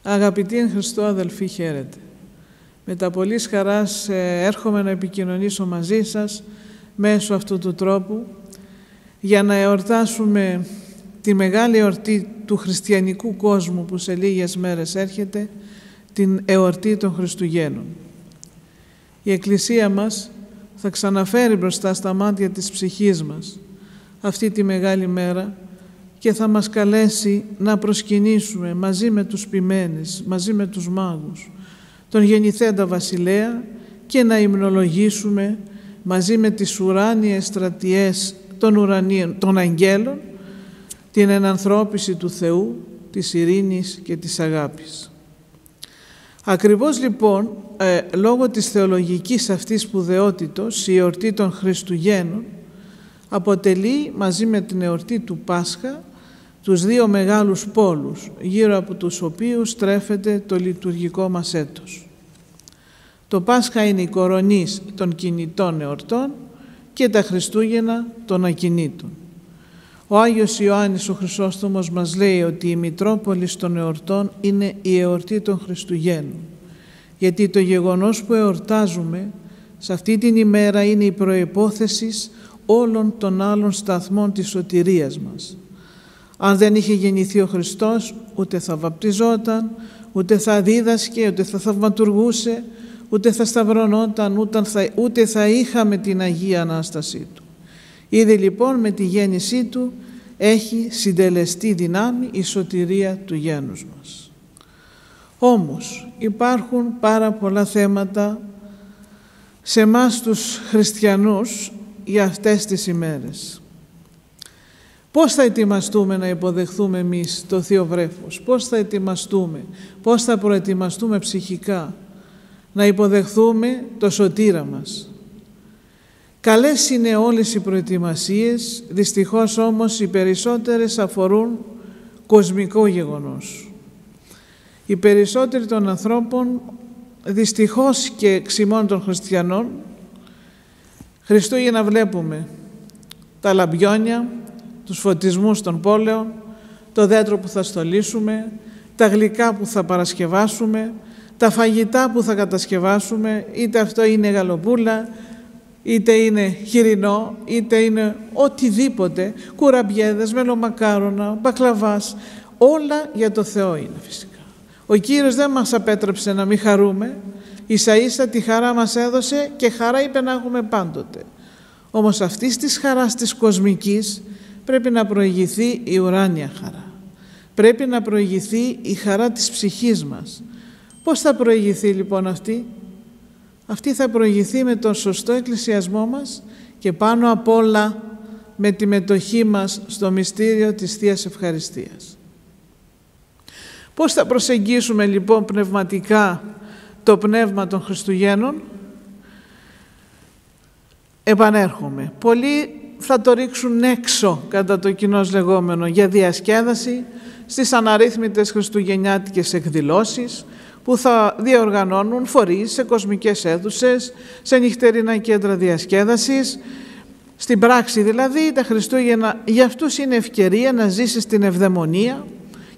Αγαπητοί εν Χριστώ αδελφοί, χαίρετε. Με τα πολλής χαράς έρχομαι να επικοινωνήσω μαζί σας μέσω αυτού του τρόπου για να εορτάσουμε τη μεγάλη εορτή του χριστιανικού κόσμου που σε λίγες μέρες έρχεται, την εορτή των Χριστουγέννων. Η Εκκλησία μας θα ξαναφέρει μπροστά στα μάτια της ψυχής μας αυτή τη μεγάλη μέρα και θα μας καλέσει να προσκυνήσουμε μαζί με τους ποιμένες, μαζί με τους μάγους, τον γεννηθέντα βασιλέα και να υμνολογήσουμε μαζί με τις ουράνιες στρατιές των αγγέλων την ενανθρώπιση του Θεού, της ειρήνης και της αγάπης. Ακριβώς λοιπόν, λόγω της θεολογικής αυτής σπουδαιότητος, η εορτή των Χριστουγέννων αποτελεί μαζί με την εορτή του Πάσχα τους δύο μεγάλους πόλους γύρω από τους οποίους στρέφεται το λειτουργικό μας έτος. Το Πάσχα είναι η κορονής των κινητών εορτών και τα Χριστούγεννα των ακινήτων. Ο Άγιος Ιωάννης ο Χρυσόστομος μας λέει ότι η Μητρόπολης των εορτών είναι η εορτή των Χριστουγέννων, γιατί το γεγονός που εορτάζουμε σε αυτή την ημέρα είναι η προϋπόθεση όλων των άλλων σταθμών της σωτηρίας μας. Αν δεν είχε γεννηθεί ο Χριστός, ούτε θα βαπτιζόταν, ούτε θα δίδασκε, ούτε θα θαυματουργούσε, ούτε θα σταυρωνόταν, ούτε θα είχαμε την Αγία Ανάστασή Του. Ήδη λοιπόν με τη γέννησή Του έχει συντελεστεί δυνάμει η σωτηρία του γένους μας. Όμως υπάρχουν πάρα πολλά θέματα σε εμάς τους χριστιανούς για αυτές τις ημέρες. Πώς θα ετοιμαστούμε να υποδεχθούμε εμείς το Θείο Βρέφος, πώς θα ετοιμαστούμε, πώς θα προετοιμαστούμε ψυχικά να υποδεχθούμε το σωτήρα μας. Καλές είναι όλες οι προετοιμασίες, δυστυχώς όμως οι περισσότερες αφορούν κοσμικό γεγονός. Οι περισσότεροι των ανθρώπων, δυστυχώς και εξημών των χριστιανών, Χριστούγεννα βλέπουμε τα λαμπιόνια, τους φωτισμούς των πόλεων, το δέντρο που θα στολίσουμε, τα γλυκά που θα παρασκευάσουμε, τα φαγητά που θα κατασκευάσουμε, είτε αυτό είναι γαλοπούλα, είτε είναι χοιρινό, είτε είναι οτιδήποτε, κουραμπιέδες, μελομακάρονα, μπακλαβάς, όλα για το Θεό είναι φυσικά. Ο Κύριος δεν μας απέτρεψε να μην χαρούμε, ίσα-ίσα τη χαρά μας έδωσε και χαρά είπε να έχουμε πάντοτε. Όμως αυτής της χαράς της κοσμικής πρέπει να προηγηθεί η ουράνια χαρά. Πρέπει να προηγηθεί η χαρά της ψυχής μας. Πώς θα προηγηθεί λοιπόν αυτή? Αυτή θα προηγηθεί με τον σωστό εκκλησιασμό μας και πάνω απ' όλα με τη μετοχή μας στο μυστήριο της Θείας Ευχαριστίας. Πώς θα προσεγγίσουμε λοιπόν πνευματικά το πνεύμα των Χριστουγέννων? Επανέρχομαι. Πολλοί θα το ρίξουν έξω κατά το κοινώς λεγόμενο για διασκέδαση στις αναρρύθμιτες χριστουγεννιάτικες εκδηλώσεις που θα διοργανώνουν φορείς σε κοσμικές αίθουσες, σε νυχτερινά κέντρα διασκέδασης. Στην πράξη δηλαδή τα Χριστούγεννα για αυτούς είναι ευκαιρία να ζήσεις την ευδαιμονία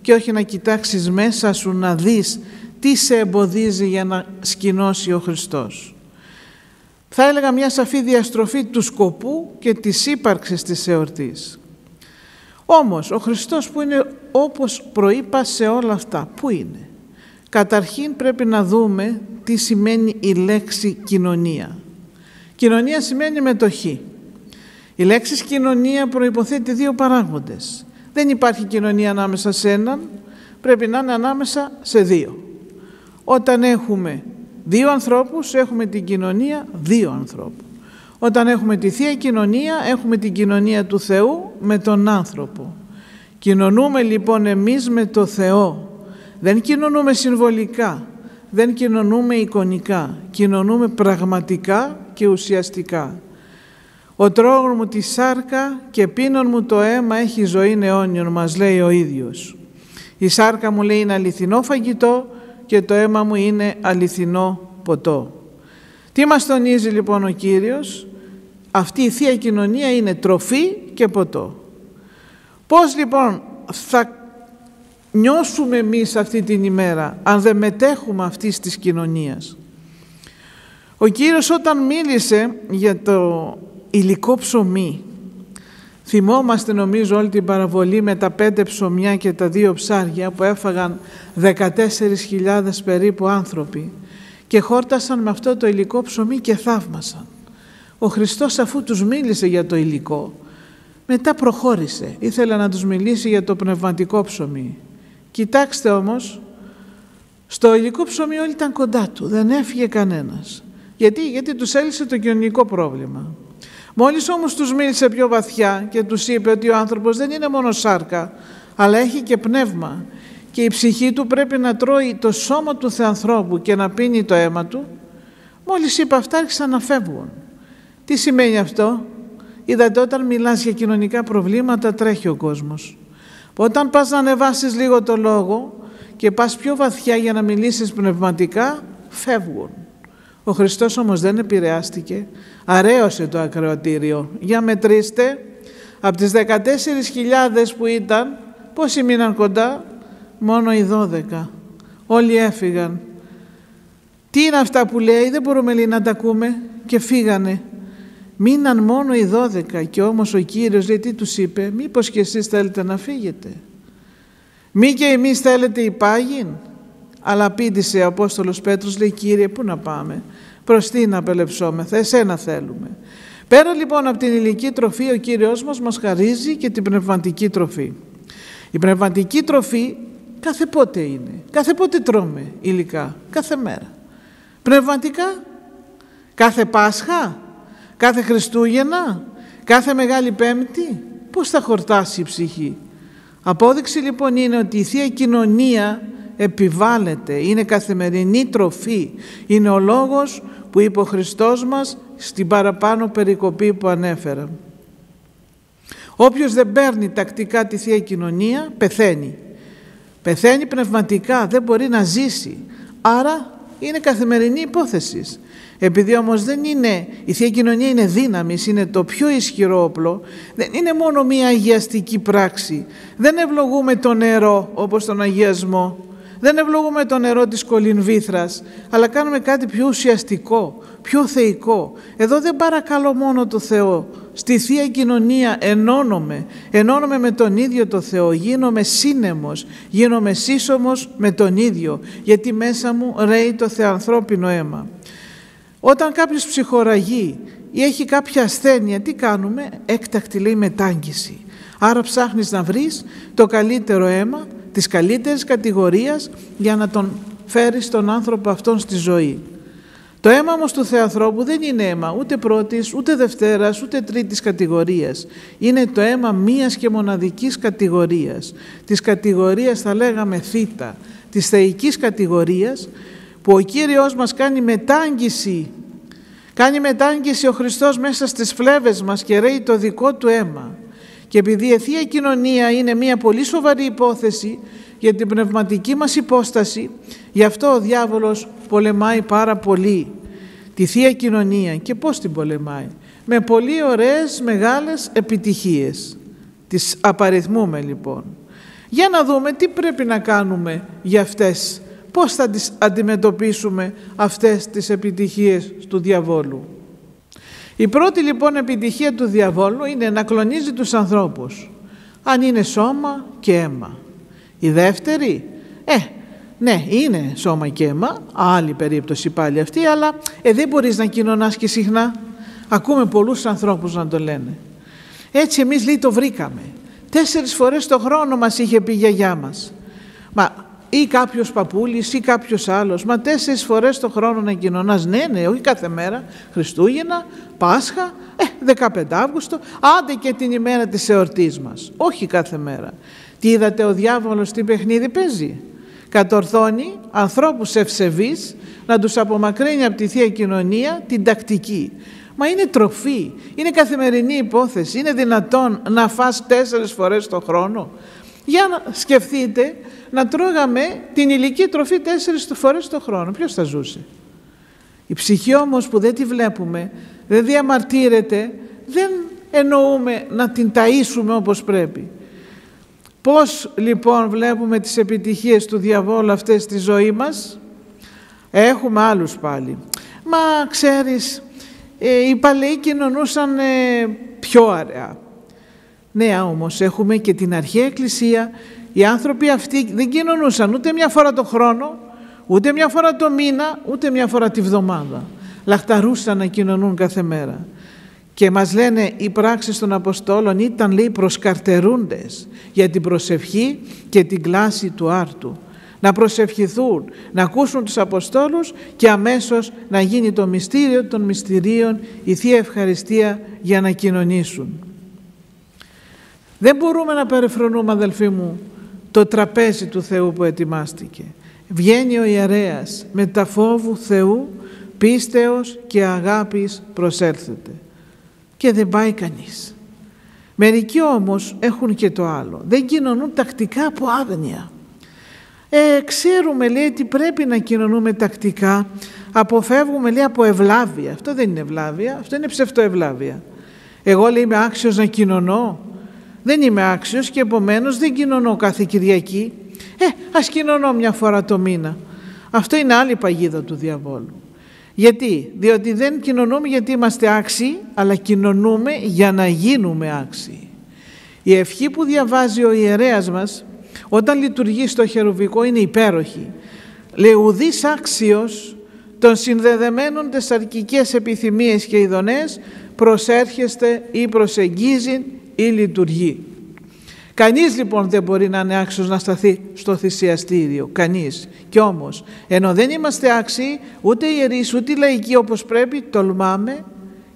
και όχι να κοιτάξεις μέσα σου να δεις τι σε εμποδίζει για να σκηνώσει ο Χριστός. Θα έλεγα μια σαφή διαστροφή του σκοπού και της ύπαρξης της εορτής. Όμως ο Χριστός που είναι όπως προείπα σε όλα αυτά, πού είναι? Καταρχήν πρέπει να δούμε τι σημαίνει η λέξη κοινωνία. Κοινωνία σημαίνει μετοχή. Η λέξη κοινωνία προϋποθέτει δύο παράγοντες. Δεν υπάρχει κοινωνία ανάμεσα σε έναν, πρέπει να είναι ανάμεσα σε δύο. Όταν έχουμε δύο ανθρώπους, έχουμε την κοινωνία δύο ανθρώπων. Όταν έχουμε τη Θεία Κοινωνία, έχουμε την κοινωνία του Θεού με τον άνθρωπο. Κοινωνούμε λοιπόν εμείς με το Θεό. Δεν κοινωνούμε συμβολικά, δεν κοινωνούμε εικονικά, κοινωνούμε πραγματικά και ουσιαστικά. «Ο τρόγων μου τη σάρκα και πίνων μου το αίμα έχει ζωή αιώνιον», μας λέει ο ίδιος. Η σάρκα μου λέει είναι αληθινό φαγητό και το αίμα μου είναι αληθινό ποτό. Τι μας τονίζει λοιπόν ο Κύριος? Αυτή η Θεία Κοινωνία είναι τροφή και ποτό. Πώς λοιπόν θα νιώσουμε εμείς αυτή την ημέρα, αν δεν μετέχουμε αυτής της κοινωνίας. Ο Κύριος όταν μίλησε για το υλικό ψωμί, θυμόμαστε νομίζω όλη την παραβολή με τα 5 ψωμιά και τα 2 ψάρια που έφαγαν 14.000 περίπου άνθρωποι και χόρτασαν με αυτό το υλικό ψωμί και θαύμασαν. Ο Χριστός, αφού τους μίλησε για το υλικό, μετά προχώρησε, ήθελε να τους μιλήσει για το πνευματικό ψωμί. Κοιτάξτε όμως, στο υλικό ψωμί όλοι ήταν κοντά του, δεν έφυγε κανένας. Γιατί τους έλυσε το κοινωνικό πρόβλημα. Μόλις όμως τους μίλησε πιο βαθιά και τους είπε ότι ο άνθρωπος δεν είναι μόνο σάρκα, αλλά έχει και πνεύμα και η ψυχή του πρέπει να τρώει το σώμα του Θεανθρώπου και να πίνει το αίμα του, μόλις είπε αυτά άρχισαν να φεύγουν. Τι σημαίνει αυτό? Είδατε, όταν μιλάς για κοινωνικά προβλήματα τρέχει ο κόσμος. Όταν πας να ανεβάσεις λίγο το λόγο και πας πιο βαθιά για να μιλήσεις πνευματικά, φεύγουν. Ο Χριστός όμως δεν επηρεάστηκε, αρέωσε το ακροατήριο. Για μετρήστε, από τις 14.000 που ήταν, πόσοι μείναν κοντά? Μόνο οι 12. Όλοι έφυγαν. Τι είναι αυτά που λέει? Δεν μπορούμε, λέει, να τα ακούμε, και φύγανε. Μείναν μόνο οι 12 και όμως ο Κύριος, λέει, τι τους είπε? Μήπως και εσείς θέλετε να φύγετε? Μη και εμείς θέλετε υπάγειν? Αλλά απήντησε ο Απόστολος Πέτρος, λέει, Κύριε, πού να πάμε? Προς τι να απελεψόμεθα? Εσένα θέλουμε. Πέρα λοιπόν από την υλική τροφή, ο Κύριος μας χαρίζει και την πνευματική τροφή. Η πνευματική τροφή κάθε πότε είναι? Κάθε πότε τρώμε υλικά? Κάθε μέρα. Πνευματικά? Κάθε Πάσχα? Κάθε Χριστούγεννα? Κάθε Μεγάλη Πέμπτη? Πώς θα χορτάσει η ψυχή? Απόδειξη λοιπόν είναι ότι η Θεία Κοινωνία επιβάλλεται, είναι καθημερινή τροφή. Είναι ο λόγος που είπε ο Χριστός μας στην παραπάνω περικοπή που ανέφερα. Όποιος δεν παίρνει τακτικά τη Θεία Κοινωνία πεθαίνει. Πεθαίνει πνευματικά, δεν μπορεί να ζήσει. Άρα είναι καθημερινή υπόθεση. Επειδή όμως δεν είναι, η Θεία Κοινωνία είναι δύναμης, είναι το πιο ισχυρό όπλο, δεν είναι μόνο μία αγιαστική πράξη. Δεν ευλογούμε το νερό όπως τον αγιασμό, δεν ευλογούμε το νερό της κολυμβήθρας, αλλά κάνουμε κάτι πιο ουσιαστικό, πιο θεϊκό. Εδώ δεν παρακαλώ μόνο το Θεό. Στη Θεία Κοινωνία ενώνομαι με τον ίδιο το Θεό, γίνομαι σύνεμος, γίνομαι σύσσωμος με τον ίδιο, γιατί μέσα μου ρέει το θεανθρώπινο αίμα. Όταν κάποιος ψυχοραγεί ή έχει κάποια ασθένεια, τι κάνουμε? Έκτακτη, λέει, μετάγγιση. Άρα ψάχνεις να βρεις το καλύτερο αίμα, της καλύτερης κατηγορίας, για να τον φέρεις τον άνθρωπο αυτόν στη ζωή. Το αίμα όμως του Θεανθρώπου δεν είναι αίμα ούτε πρώτης, ούτε δευτέρας, ούτε τρίτης κατηγορίας. Είναι το αίμα μίας και μοναδικής κατηγορίας. Της κατηγορίας, θα λέγαμε, θήτα, της θεϊκής κατηγορίας, που ο Κύριος μας κάνει μετάγγιση. Κάνει μετάγγιση ο Χριστός μέσα στις φλέβες μας και ρέει το δικό του αίμα. Και επειδή η Θεία Κοινωνία είναι μια πολύ σοβαρή υπόθεση για την πνευματική μας υπόσταση, γι' αυτό ο διάβολος πολεμάει πάρα πολύ τη Θεία Κοινωνία. Και πώς την πολεμάει? Με πολύ ωραίες μεγάλες επιτυχίες. Τις απαριθμούμε λοιπόν. Για να δούμε τι πρέπει να κάνουμε για αυτές. Πώς θα τις αντιμετωπίσουμε αυτές τις επιτυχίες του διαβόλου? Η πρώτη λοιπόν επιτυχία του διαβόλου είναι να κλονίζει τους ανθρώπους, αν είναι σώμα και αίμα. Η δεύτερη, ναι, είναι σώμα και αίμα, άλλη περίπτωση πάλι αυτή, αλλά δεν μπορείς να κοινωνάς και συχνά. Ακούμε πολλούς ανθρώπους να το λένε. Έτσι εμείς, λέει, το βρήκαμε. 4 φορές το χρόνο μας είχε πει η γιαγιά μας. Ή κάποιος παππούλης ή κάποιος άλλος. 4 φορές το χρόνο να κοινωνάς. Ναι, όχι κάθε μέρα. Χριστούγεννα, Πάσχα, 15 Αύγουστο, άντε και την ημέρα της εορτής μας. Όχι κάθε μέρα. Τι είδατε, ο διάβολος τι παιχνίδι παίζει? Κατορθώνει ανθρώπους ευσεβείς να τους απομακρύνει από τη Θεία Κοινωνία την τακτική. Μα είναι τροφή, είναι καθημερινή υπόθεση. Είναι δυνατόν να φας 4 φορές το χρόνο? Για να σκεφτείτε να τρώγαμε την υλική τροφή 4 φορές το χρόνο. Ποιος θα ζούσε? Η ψυχή όμως που δεν τη βλέπουμε, δεν διαμαρτύρεται, δεν εννοούμε να την ταΐσουμε όπως πρέπει. Πώς λοιπόν βλέπουμε τις επιτυχίες του διαβόλου αυτές στη ζωή μας? Έχουμε άλλους πάλι. Μα ξέρεις, οι παλαιοί κοινωνούσαν πιο αραιά. Ναι, όμως έχουμε και την αρχαία Εκκλησία. Οι άνθρωποι αυτοί δεν κοινωνούσαν ούτε μια φορά το χρόνο, ούτε μια φορά το μήνα, ούτε μια φορά τη βδομάδα. Λαχταρούσαν να κοινωνούν κάθε μέρα. Και μας λένε οι πράξεις των Αποστόλων ήταν, λέει, προσκαρτερούντες για την προσευχή και την κλάση του άρτου. Να προσευχηθούν, να ακούσουν τους Αποστόλους και αμέσως να γίνει το μυστήριο των μυστηρίων, η Θεία Ευχαριστία, για να κοινωνήσουν. Δεν μπορούμε να περιφρονούμε, αδελφοί μου, το τραπέζι του Θεού που ετοιμάστηκε. Βγαίνει ο ιερέας με τα φόβου Θεού, πίστεως και αγάπης προσέλθεται. Και δεν πάει κανείς. Μερικοί όμως έχουν και το άλλο. Δεν κοινωνούν τακτικά από άγνοια. Ξέρουμε, λέει, ότι πρέπει να κοινωνούμε τακτικά. Αποφεύγουμε, λέει, από ευλάβεια. Αυτό δεν είναι ευλάβεια, αυτό είναι ψευτοευλάβεια. Εγώ, λέει, είμαι άξιος να κοινωνώ. Δεν είμαι άξιος και επομένως δεν κοινωνώ κάθε Κυριακή. Ας κοινωνώ μια φορά το μήνα. Αυτό είναι άλλη παγίδα του διαβόλου. Γιατί? Διότι δεν κοινωνούμε γιατί είμαστε άξιοι, αλλά κοινωνούμε για να γίνουμε άξιοι. Η ευχή που διαβάζει ο ιερέας μας όταν λειτουργεί στο χερουβικό είναι υπέροχη. Λέει, ουδής άξιος των συνδεδεμένων τες αρκικές επιθυμίες και ειδονές προσέρχεστε ή προσεγγίζει ή λειτουργεί. Κανείς λοιπόν δεν μπορεί να είναι άξιος να σταθεί στο θυσιαστήριο. Κανείς. Κι όμως, ενώ δεν είμαστε άξιοι, ούτε ιερείς, ούτε λαϊκοί όπως πρέπει, τολμάμε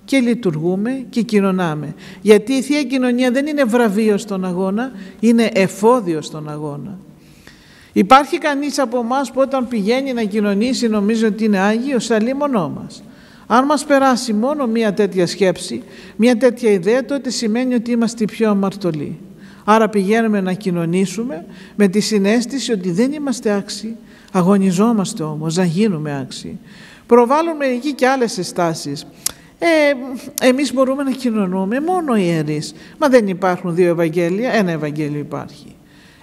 και λειτουργούμε και κοινωνάμε. Γιατί η Θεία Κοινωνία δεν είναι βραβείο στον αγώνα, είναι εφόδιο στον αγώνα. Υπάρχει κανείς από εμάς που όταν πηγαίνει να κοινωνήσει νομίζει ότι είναι Άγιος? αλλήμονό μας. Αν μας περάσει μόνο μία τέτοια σκέψη, μία τέτοια ιδέα, τότε σημαίνει ότι είμαστε οι πιο αμαρτωλοί. Άρα πηγαίνουμε να κοινωνήσουμε με τη συναίσθηση ότι δεν είμαστε άξιοι, αγωνιζόμαστε όμως να γίνουμε άξιοι. Προβάλλουν μερικοί και άλλες συστάσεις. Εμείς μπορούμε να κοινωνούμε μόνο οι ιερείς. Μα δεν υπάρχουν δύο Ευαγγέλια, ένα Ευαγγέλιο υπάρχει.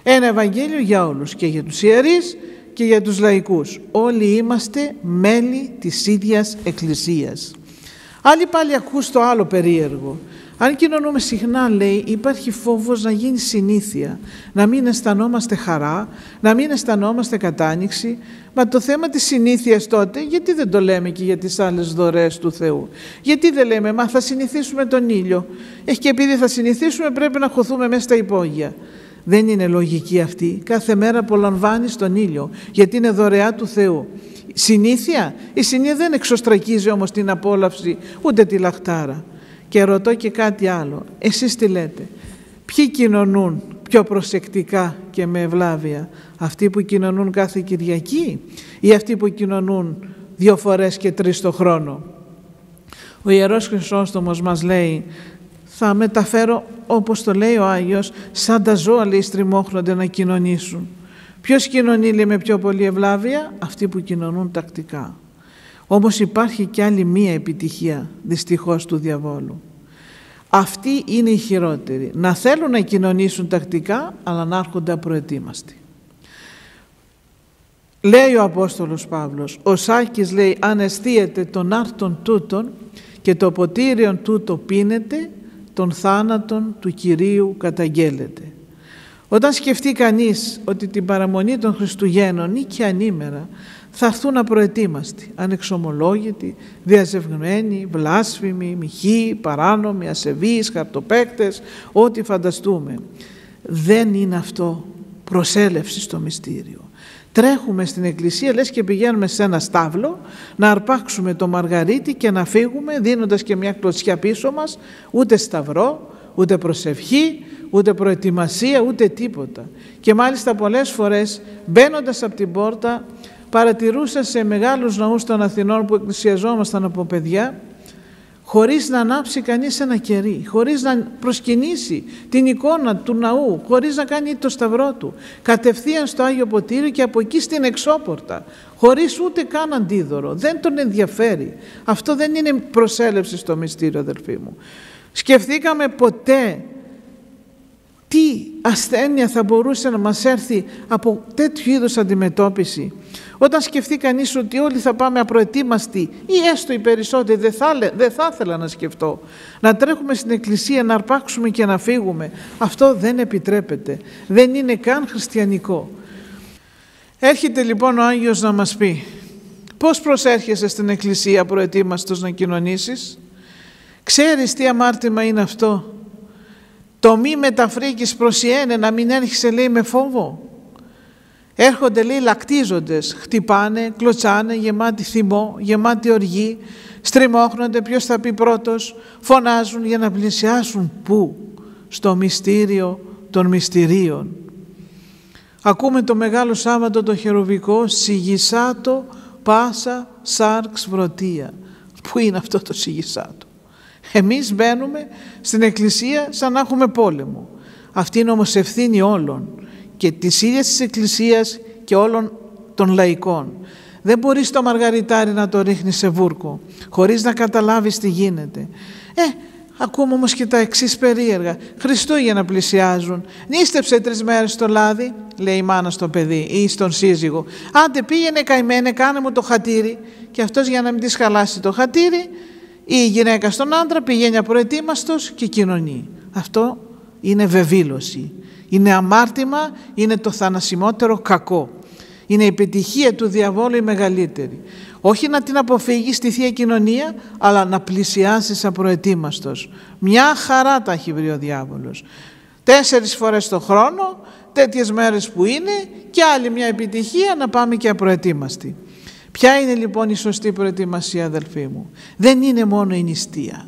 Ένα Ευαγγέλιο για όλους, και για τους ιερείς και για τους λαϊκούς. Όλοι είμαστε μέλη της ίδιας Εκκλησίας. Άλλοι πάλι ακούς το άλλο περίεργο. Αν κοινωνούμε συχνά, λέει, υπάρχει φόβος να γίνει συνήθεια, να μην αισθανόμαστε χαρά, να μην αισθανόμαστε κατάνοιξη. Μα το θέμα της συνήθειας τότε, γιατί δεν το λέμε και για τις άλλες δωρεές του Θεού? Γιατί δεν λέμε, μα θα συνηθίσουμε τον ήλιο. Και επειδή θα συνηθίσουμε πρέπει να χωθούμε μέσα στα υπόγεια. Δεν είναι λογική αυτή. Κάθε μέρα απολαμβάνεις τον ήλιο, γιατί είναι δωρεά του Θεού. Συνήθεια? Η συνήθεια δεν εξωστρακίζει όμως την απόλαυση, ούτε τη λαχτάρα. Και ρωτώ και κάτι άλλο. Εσείς τι λέτε? Ποιοι κοινωνούν πιο προσεκτικά και με ευλάβεια? Αυτοί που κοινωνούν κάθε Κυριακή ή αυτοί που κοινωνούν 2 φορές και 3 το χρόνο? Ο Ιερός Χρυσόστομος μας λέει, θα μεταφέρω όπως το λέει ο Άγιος, σαν τα ζώα, λέει, στριμώχνονται να κοινωνήσουν. Ποιος κοινωνεί, λέει, με πιο πολύ ευλάβεια? Αυτοί που κοινωνούν τακτικά. Όμως υπάρχει και άλλη μία επιτυχία, δυστυχώς, του διαβόλου. Αυτοί είναι οι χειρότεροι. Να θέλουν να κοινωνήσουν τακτικά, αλλά να έρχονται απροετοίμαστοι. Λέει ο Απόστολος Παύλος, ο Σάκης, λέει, αν εστίεται των άρτων τούτων και το ποτήριον τούτο πίνεται, τον θάνατον του Κυρίου καταγγέλλεται. Όταν σκεφτεί κανείς ότι την παραμονή των Χριστουγέννων ή και ανήμερα θα έρθουν απροετοίμαστοι, ανεξομολόγητοι, διαζευγμένοι, βλάσφημοι, μοιχοί, παράνομοι, ασεβείς, χαρτοπαίκτες, ό,τι φανταστούμε. Δεν είναι αυτό προσέλευση στο μυστήριο. Τρέχουμε στην εκκλησία, λες και πηγαίνουμε σε ένα στάβλο να αρπάξουμε το μαργαρίτι και να φύγουμε δίνοντας και μια κλωτσιά πίσω μας, ούτε σταυρό, ούτε προσευχή, ούτε προετοιμασία, ούτε τίποτα. Και μάλιστα πολλές φορές μπαίνοντας από την πόρτα παρατηρούσα σε μεγάλους ναούς των Αθηνών που εκκλησιαζόμασταν από παιδιά, χωρίς να ανάψει κανείς ένα κερί, χωρίς να προσκυνήσει την εικόνα του ναού, χωρίς να κάνει το σταυρό του, κατευθείαν στο Άγιο Ποτήριο και από εκεί στην εξώπορτα, χωρίς ούτε καν αντίδωρο. Δεν τον ενδιαφέρει. Αυτό δεν είναι προσέλευση στο μυστήριο, αδελφοί μου. Σκεφτήκαμε ποτέ Τι ασθένεια θα μπορούσε να μας έρθει από τέτοιου είδους αντιμετώπιση? Όταν σκεφτεί κανείς ότι όλοι θα πάμε απροετοίμαστοι ή έστω οι περισσότεροι, δεν θα ήθελα να σκεφτώ, να τρέχουμε στην εκκλησία, να αρπάξουμε και να φύγουμε. Αυτό δεν επιτρέπεται. Δεν είναι καν χριστιανικό. Έρχεται λοιπόν ο Άγιος να μας πει: πώς προσέρχεσαι στην εκκλησία προετοίμαστος να κοινωνήσεις? Ξέρεις τι αμάρτημα είναι αυτό? Το μη μεταφρίκης προσιένε, να μην έρχεσαι, λέει, με φόβο. Έρχονται, λέει, λακτίζοντες, χτυπάνε, κλωτσάνε, γεμάτοι θυμό, γεμάτοι οργή, στριμώχνονται, ποιος θα πει πρώτος, φωνάζουν για να πλησιάσουν πού? Στο μυστήριο των μυστηρίων. Ακούμε το Μεγάλο Σάββατο το χερουβικό, σιγισάτο πάσα σάρξ βρωτεία. Πού είναι αυτό το σιγισάτο? Εμείς μπαίνουμε στην εκκλησία σαν να έχουμε πόλεμο. Αυτή είναι όμως ευθύνη όλων, και της ίδιας της εκκλησίας και όλων των λαϊκών. Δεν μπορείς το μαργαριτάρι να το ρίχνεις σε βούρκο χωρίς να καταλάβεις τι γίνεται. Ακούμε όμως και τα εξής περίεργα. Χριστούγεννα πλησιάζουν. Νίστεψε 3 μέρες το λάδι, λέει η μάνα στο παιδί ή στον σύζυγο. Άντε πήγαινε καημένε, κάνε μου το χατήρι. Και αυτός, για να μην της χαλάσει το χατήρι, ή η γυναίκα στον άντρα πηγαίνει απροετοίμαστος και κοινωνεί. Αυτό είναι βεβήλωση. Είναι αμάρτημα, είναι το θανασιμότερο κακό. Είναι η επιτυχία του διαβόλου η μεγαλύτερη. Όχι να την αποφύγεις στη Θεία Κοινωνία, αλλά να πλησιάσεις απροετοίμαστος. Μια χαρά τα έχει βρει ο διάβολος. 4 φορές το χρόνο, τέτοιες μέρες που είναι, και άλλη μια επιτυχία να πάμε και απροετοίμαστοι. Ποια είναι λοιπόν η σωστή προετοιμασία, αδελφοί μου? Δεν είναι μόνο η νηστεία.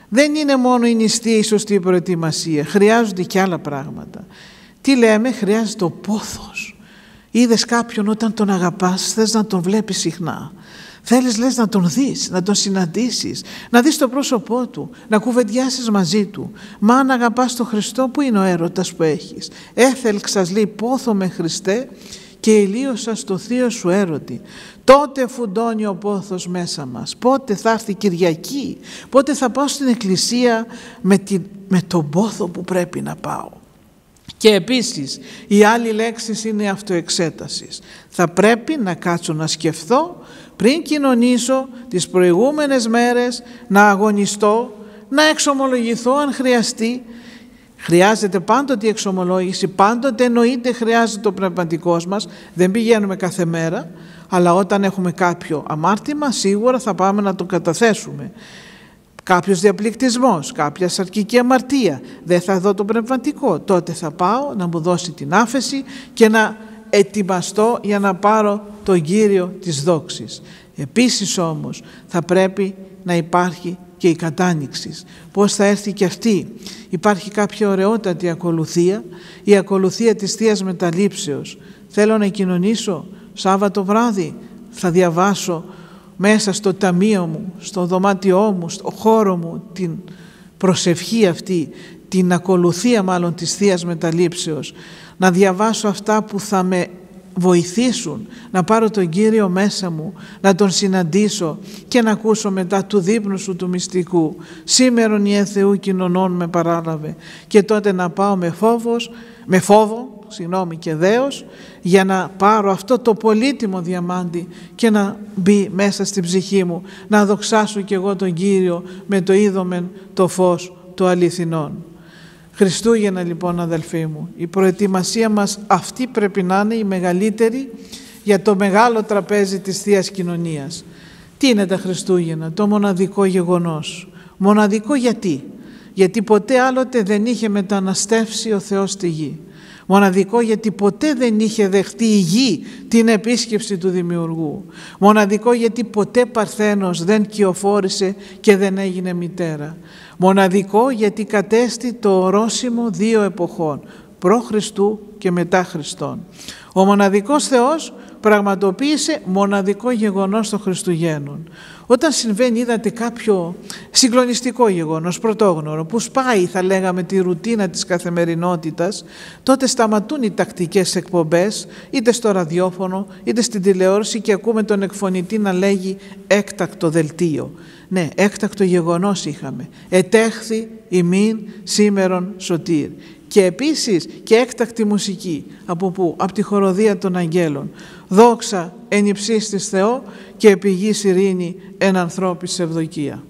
Δεν είναι μόνο η νηστεία η σωστή προετοιμασία. Χρειάζονται και άλλα πράγματα. Τι λέμε? Χρειάζεται ο πόθος. Είδες κάποιον όταν τον αγαπάς, θες να τον βλέπεις συχνά. Θέλεις, λες, να τον δεις, να τον συναντήσεις, να δεις το πρόσωπό του, να κουβεντιάσεις μαζί του. Μα αν αγαπάς τον Χριστό, πού είναι ο έρωτας που έχεις? Έθελξας, λέει, πόθο με Χριστέ και ηλίωσα στο θείο σου έρωτη. Τότε φουντώνει ο πόθος μέσα μας. Πότε θα έρθει Κυριακή? Πότε θα πάω στην εκκλησία με τον πόθο που πρέπει να πάω? Και επίσης η άλλη λέξη είναι αυτοεξέτασης. Θα πρέπει να κάτσω να σκεφτώ πριν κοινωνήσω τις προηγούμενες μέρες, να αγωνιστώ, να εξομολογηθώ αν χρειαστεί. Χρειάζεται πάντοτε η εξομολόγηση, πάντοτε εννοείται χρειάζεται το πνευματικός μας. Δεν πηγαίνουμε κάθε μέρα, αλλά όταν έχουμε κάποιο αμάρτημα σίγουρα θα πάμε να το καταθέσουμε. Κάποιος διαπληκτισμός, κάποια σαρκική αμαρτία, δεν θα δω το πνευματικό, τότε θα πάω να μου δώσει την άφεση και να ετοιμαστώ για να πάρω τον Κύριο της δόξης. Επίσης όμως θα πρέπει να υπάρχει και η κατάνοιξη. Πώς θα έρθει και αυτή? Υπάρχει κάποια ωραιότατη ακολουθία, η ακολουθία της Θείας Μεταλήψεως. Θέλω να κοινωνήσω Σάββατο βράδυ, θα διαβάσω μέσα στο ταμείο μου, στο δωμάτιό μου, στο χώρο μου την προσευχή αυτή, την ακολουθία μάλλον της Θείας Μεταλήψεως, να διαβάσω αυτά που θα με βοηθήσουν να πάρω τον Κύριο μέσα μου, να τον συναντήσω και να ακούσω μετά του δείπνου σου του μυστικού. Σήμερον η Θεού κοινωνών με παράλαβε, και τότε να πάω με φόβο και δέος, για να πάρω αυτό το πολύτιμο διαμάντι και να μπει μέσα στην ψυχή μου, να δοξάσω κι εγώ τον Κύριο με το είδομεν το φως του αληθινών. Χριστούγεννα λοιπόν, αδελφοί μου, η προετοιμασία μας αυτή πρέπει να είναι η μεγαλύτερη για το μεγάλο τραπέζι της Θείας Κοινωνίας. Τι είναι τα Χριστούγεννα? Το μοναδικό γεγονός. Μοναδικό γιατί? Γιατί ποτέ άλλοτε δεν είχε μεταναστεύσει ο Θεός στη γη. Μοναδικό γιατί ποτέ δεν είχε δεχτεί η γη την επίσκεψη του Δημιουργού. Μοναδικό γιατί ποτέ Παρθένος δεν κυοφόρησε και δεν έγινε μητέρα. Μοναδικό γιατί κατέστη το ορόσημο 2 εποχών, προ Χριστού και μετά Χριστόν. Ο μοναδικός Θεός πραγματοποίησε μοναδικό γεγονός των Χριστουγέννων. Όταν συμβαίνει, είδατε, κάποιο συγκλονιστικό γεγονός, πρωτόγνωρο, που σπάει, θα λέγαμε, τη ρουτίνα της καθημερινότητας, τότε σταματούν οι τακτικές εκπομπές, είτε στο ραδιόφωνο, είτε στην τηλεόραση, και ακούμε τον εκφωνητή να λέγει έκτακτο δελτίο. Ναι, έκτακτο γεγονός είχαμε. Ετέχθη ημίν σήμερον σωτήρ. Και επίσης και έκτακτη μουσική. Από πού? Από τη χοροδία των αγγέλων. Δόξα εν υψίστοις Θεό και επί γης ειρήνη εν ανθρώπης ευδοκία.